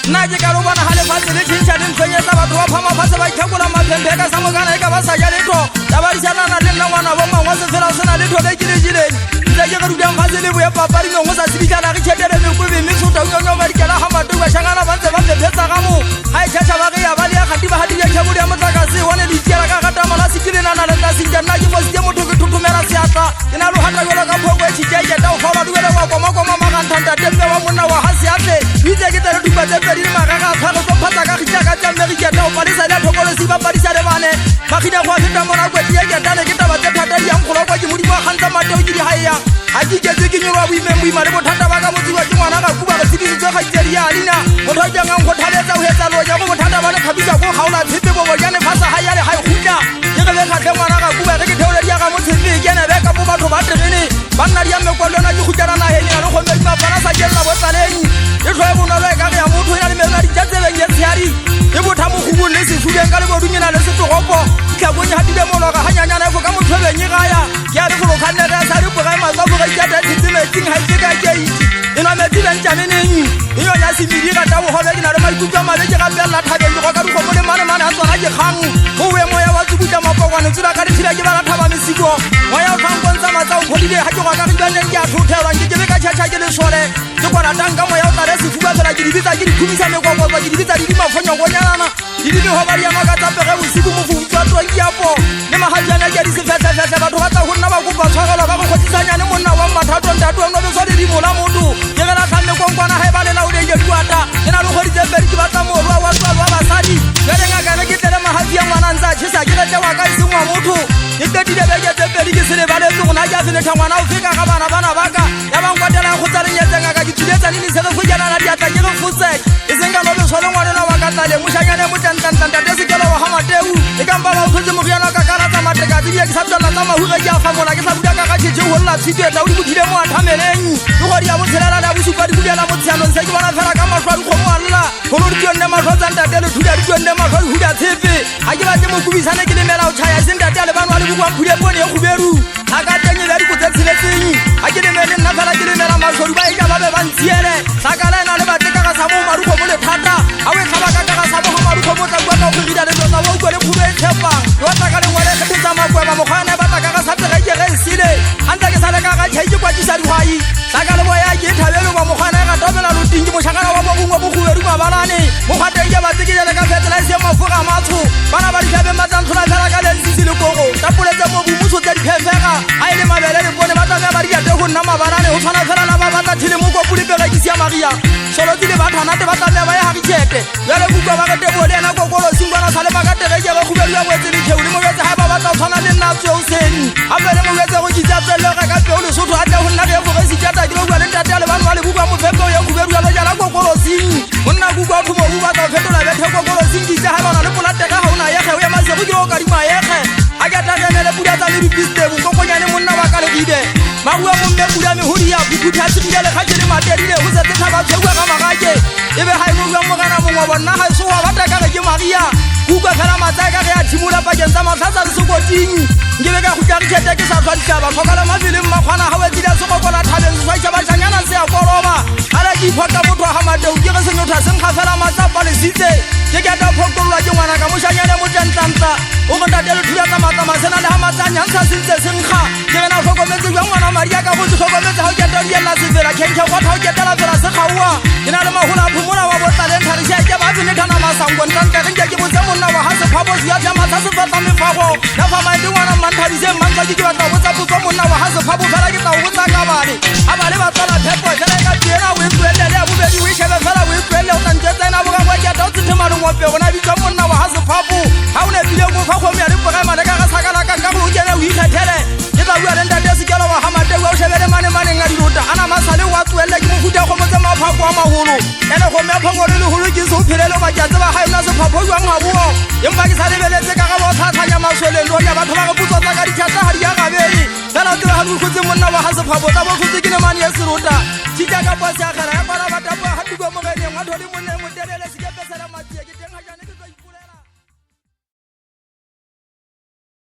nna ke ka lo bona ha lefatshe le tšhentšha le ntshwenyetsa batho ba phama fatshe ba ithekula maphemphe ka sa mokana e ka ba sa ja letho ya ba disanana le nna ngwana bo mangwa se fela se na letho le kilejileng ntse ke re dudang fatshe le boye papadi mengwe sa sebikana re tšhetele mekobe mme sota unyonyo ba dikela ga matuba shangana ba ntse ba phephetsa ga mo ha e tšhatšha ba ge ya ba le ya gatiba ga dile tšhebodi ya motlakase one le itiela ka gatama la sekilenana le tla senja nna ke mositse motho ke thuthumela seatla ke na lo hata jalo ka phoko e tšhitšeketa o kgaola dubele wa komakoma magantanta tempe wa monna wa ga seatle itse ke tere dupa tse pedi le magaga a tlhage tlo phatsa ka gitša ka tša meriketa o palisa le a thokolosi ba padisa le bane magine go a feta mona kweti ye ketane ke taba tse thata di yang kgolo kwa ke modimo a gantsa mateo ke di gaeya a ke iketse ke nyolwa boimeng boima le bothata ba ka motsiwa ke ngwana ga kuba re tshedisitswe ga itsedi ya alina motho a jangang go thaletsa o etsa lonya go bothata ba le kgabisa ko kgaola tshepe bobojane fasa ga ya le ga e gutla ke ge be kgatlhe ngwana ga kuba ge ke theole di ya ga motshepe ke ene beka mo batho ba tegene banna di ya mekwalona ke gutjana nageng e na le kgomedima bana sa kelela botsaleng e tlhoe bonolo e ka ge ya motho e na le merona ditšatsebeng ye tshehadi e botha mogubong le sefubeng ka le bodumena le setoropo tlhakonye gatile mologa ga nyanyana efo ka mothobeng e gaya ke a re golokgannete a sa ripoga e matsafoga ikata tshitsemetseng ga ise ka keiti e nwa metsi bentšameneng e yonya semedi gata bogobe ke na le maikutlo a mabe ke gapelela thabeng ke go ka dikgomo le manemane a tsona ke kgang go boe moya wa tsukutla mapokwane tsula ka ditšhila ke bala thaba mesiko moya o tlhankontsha matsao kgodile ga ke go ka ribaneng ke a thothelwang ke kebe ka tšhatšha ke lesole ke konatang ka moya o tlale sefuba fela ke dibitsa ke di khumisa mekokotsa ke dibitsa di di mafonyokonyana di di megoba di yama ka tsapege bosiku mofutswa tronkiapo le magajana ke di sefetlefetle batho ba tla go nna ba kopa tshwarelo ba go kgotsisanyane monna wa mmathatong tatong no beso le dimola motho ke ge la tlhamme konkwana ga e ba lelaoleng ke duata ke na le kgoditsepedi ke batla morwa wa tswalo wa basadi jale ngakane ke tlele magatsi ya ngwana ntse a tšhesa ke letlewa ka eseng wa motho ke qetile beke tse pedi ke se lebaletse gona ke a feletha ngwana o feka ga bana baka ya bankwatela go tsa lenyetse ngaka ke thuletsa le disege fojanana diatla ke re fotsek e seng ka nobeso le ngwanena wa ka tlale mošanyane motlantlantlanta sekelo wa ga mateu e kampa ba o thotse moriana ka karatsa matekatse bia ke sa tswela tsa mahure ke a famola ke sa buda ka ga tšhetše go lla tshitwetla o di bodile mo athameleng ke godi ya botshelela le ya bosupa di bulela motsheanong se ke bona fela ka matlho a dikgomo a lla golo di tionne matlho tsantate le thuda di tionne matlho di huda tshepe ga ke batle mokubisane ke lemela o tšhaya seng tate a le bano a le bokwang phule pone e kguberu a ka tenye bja dikotse tsheletseng ga ke lemele nna fela ke lemela matlhodi ba eka ba be ba ntshiele sakala e na le batle ka ga sabo marukgomo le thata a o e tlhaba ka ga sabo ga marukgomo tla bua ka go gida le tsotsa ba ukwe le khulo e tshepang le wa tlaka lengwele ke tsa makweba mokgwana ba tla ka ga satege ke ge sile anta ke sale ka ga tšhai ke kwatisa dihwai sakale boya ke thabelo ba mokgwana ga tobela lo tingi moshakana wa bongwe bo khuberu mabalane mokgateng ke ba tsekele ka fetela se mafoga matsho bana ba dithabe matsantshola fela ka lensisi le gogo tapoletse mo bumuso tse diphefega a ile mabele le bone ba tla ba diate go nna mabalane go tshwana fela la ba batla thile mo go pulipela ke sia maria solo tile ba thana te ba tla ba ya ha ditšhete jale bukwa ba ke bole ena go kolo singwana sale ba ka tereke go khuberu ya wetse le theuli mo wetse ha ba batla tshwana le nna tse o seni a pele mo wetse go ditsa tselo ga ka peo le sotho a tla go nna ge go se tšata ke go bua le ntate le bana ba le bukwa mo fepo ya khuberu ya bajala go kolo sing monna bukwa go mo bua ka fetola be theko kolo sing di tsa ha bana le polate ga ha una ye ge o ya masego ke go ka di maege a ke tla genele buda tsa le dipiste bo go konyane monna wa ka le dide ba bua mo mme buda me hodi ya bukutha tshile le ga ke le materile go se tsa ba tshegwa ga magake e be ha e mo bua mo kana mo bona ga so wa batla ka ke maria kuka fela matsaka ge a thimola pakeng tsa matlhatsa le sekoting nke be ka go tla ditšhete ke sa tswa ditaba tlhokala mafele mmakgwana ga wetsile se gokola thabeng seswaitša bašanyana se ya koloba ala ke iphota motho wa ga mateu ke ge senyotha senkga fela matsapa le sitse ke ke ata photololwa ke ngwana ka mošanyane motlantlanka o go tate le thuya tsa matsamasena le ga matsanyantsha sentse senkga ke ge na tlhokometse jwa ngwana maria ka botse tlhokometse ga o keta dielela sefela khenkhe gotha o ketela fela se kgaoa ke na le magola a phomola wa botlalentharisa ke ba tsenethana masankontlanka ge nke ke botse monna wa ga sephabo se ya tlamatsa sefatla mefago ya famaete ngwana mmanthabiseng mantsa ke batla botsa potso monna wa ga sephabo fela ke tla go botsa ka bale a bale ba tsala phepo fela e ka tiena o e tloelele ya bobedi o e shebe fela o e tloelele o tlantsetsena boka kwa keta o tshethe malengwape gona bitswa monna wa ga sephabo ga o ne pile go fa kgomo ya lepogema le ka ga sakala ka go o kene o ikgethele ke tla bua le ntate sekelo wa ga mateu o shebele manemaneng a dilota a na masale wa tloelele ke mofuta go motse maphako a magolo ene kgomo ya phoko le legolo ke se o phelele o bakea tseba ga yona sephapho jwang gabogo empa ke sa lebeletse ka ga ba o tlhatlhanya masoleng ya batho ba go putswa tsa ka ditšhatla ga di ya gabedi fela o tseba ga bo ikgotse monna wa ga sephapho tsa bo kgotse ke ne mane ya serota tšhita ka pase